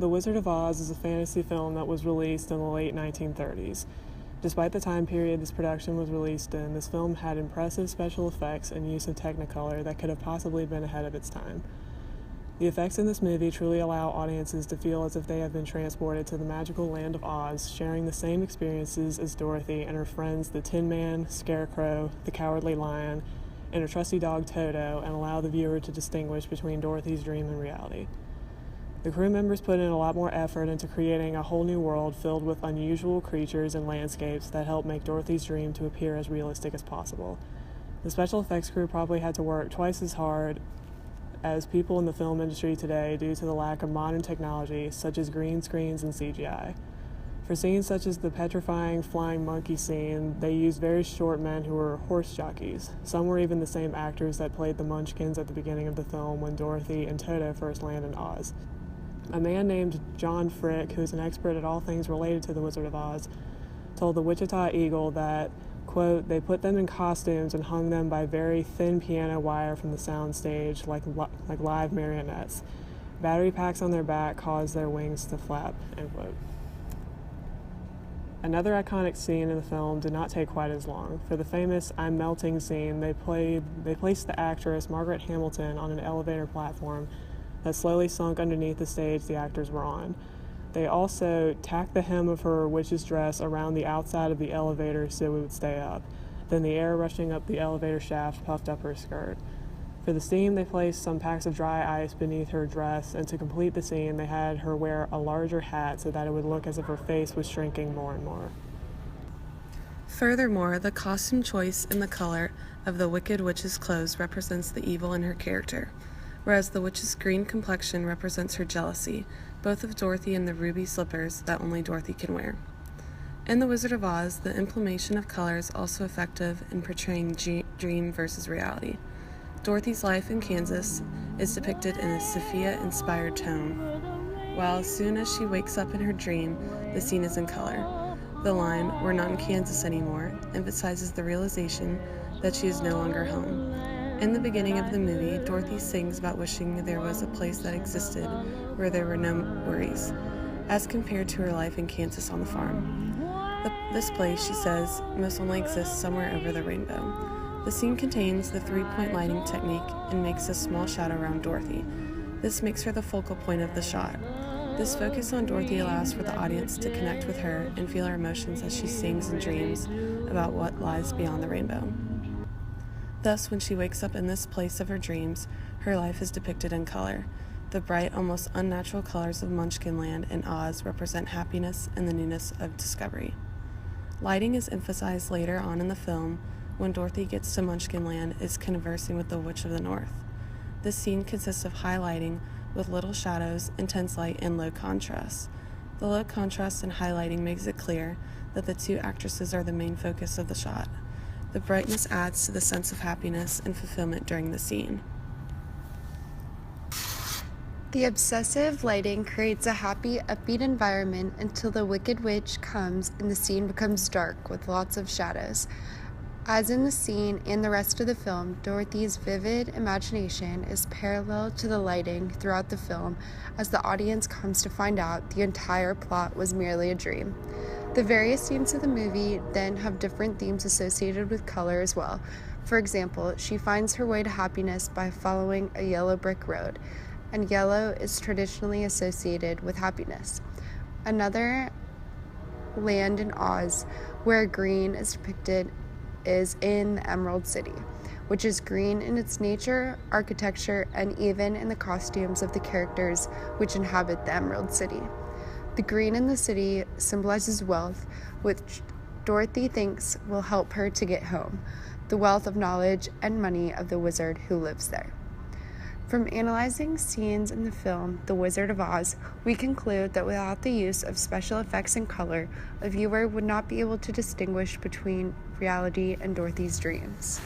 The Wizard of Oz is a fantasy film that was released in the late 1930s. Despite the time period this production was released in, this film had impressive special effects and use of Technicolor that could have possibly been ahead of its time. The effects in this movie truly allow audiences to feel as if they have been transported to the magical land of Oz, sharing the same experiences as Dorothy and her friends the Tin Man, Scarecrow, the Cowardly Lion, and her trusty dog Toto, and allow the viewer to distinguish between Dorothy's dream and reality. The crew members put in a lot more effort into creating a whole new world filled with unusual creatures and landscapes that help make Dorothy's dream to appear as realistic as possible. The special effects crew probably had to work twice as hard as people in the film industry today due to the lack of modern technology such as green screens and CGI. For scenes such as the petrifying flying monkey scene, they used very short men who were horse jockeys. Some were even the same actors that played the Munchkins at the beginning of the film when Dorothy and Toto first land in Oz. A man named John Frick, who is an expert at all things related to the Wizard of Oz, told the Wichita Eagle that, quote, they put them in costumes and hung them by very thin piano wire from the sound stage like live marionettes. Battery packs on their back caused their wings to flap, end quote. Another iconic scene in the film did not take quite as long. For the famous I'm Melting scene, they placed the actress Margaret Hamilton on an elevator platform that slowly sunk underneath the stage the actors were on. They also tacked the hem of her witch's dress around the outside of the elevator so it would stay up. Then the air rushing up the elevator shaft puffed up her skirt. For the steam, they placed some packs of dry ice beneath her dress, and to complete the scene, they had her wear a larger hat so that it would look as if her face was shrinking more and more. Furthermore, the costume choice and the color of the Wicked Witch's clothes represents the evil in her character, whereas the witch's green complexion represents her jealousy, both of Dorothy and the ruby slippers that only Dorothy can wear. In The Wizard of Oz, the implementation of color is also effective in portraying dream versus reality. Dorothy's life in Kansas is depicted in a Sophia-inspired tone, while as soon as she wakes up in her dream, the scene is in color. The line, "We're not in Kansas anymore," emphasizes the realization that she is no longer home. In the beginning of the movie, Dorothy sings about wishing there was a place that existed where there were no worries, as compared to her life in Kansas on the farm. This place, she says, must only exist somewhere over the rainbow. The scene contains the three-point lighting technique and makes a small shadow around Dorothy. This makes her the focal point of the shot. This focus on Dorothy allows for the audience to connect with her and feel her emotions as she sings and dreams about what lies beyond the rainbow. Thus, when she wakes up in this place of her dreams, her life is depicted in color. The bright, almost unnatural colors of Munchkinland and Oz represent happiness and the newness of discovery. Lighting is emphasized later on in the film when Dorothy gets to Munchkinland is conversing with the Witch of the North. This scene consists of high lighting with little shadows, intense light, and low contrast. The low contrast and highlighting makes it clear that the two actresses are the main focus of the shot. The brightness adds to the sense of happiness and fulfillment during the scene. The obsessive lighting creates a happy, upbeat environment until the Wicked Witch comes and the scene becomes dark with lots of shadows. As in the scene and the rest of the film, Dorothy's vivid imagination is parallel to the lighting throughout the film as the audience comes to find out the entire plot was merely a dream. The various scenes of the movie then have different themes associated with color as well. For example, she finds her way to happiness by following a yellow brick road, and yellow is traditionally associated with happiness. Another land in Oz where green is depicted is in the Emerald City, which is green in its nature, architecture, and even in the costumes of the characters which inhabit the Emerald City. The green in the city symbolizes wealth, which Dorothy thinks will help her to get home, the wealth of knowledge and money of the wizard who lives there. From analyzing scenes in the film The Wizard of Oz, we conclude that without the use of special effects and color, a viewer would not be able to distinguish between reality and Dorothy's dreams.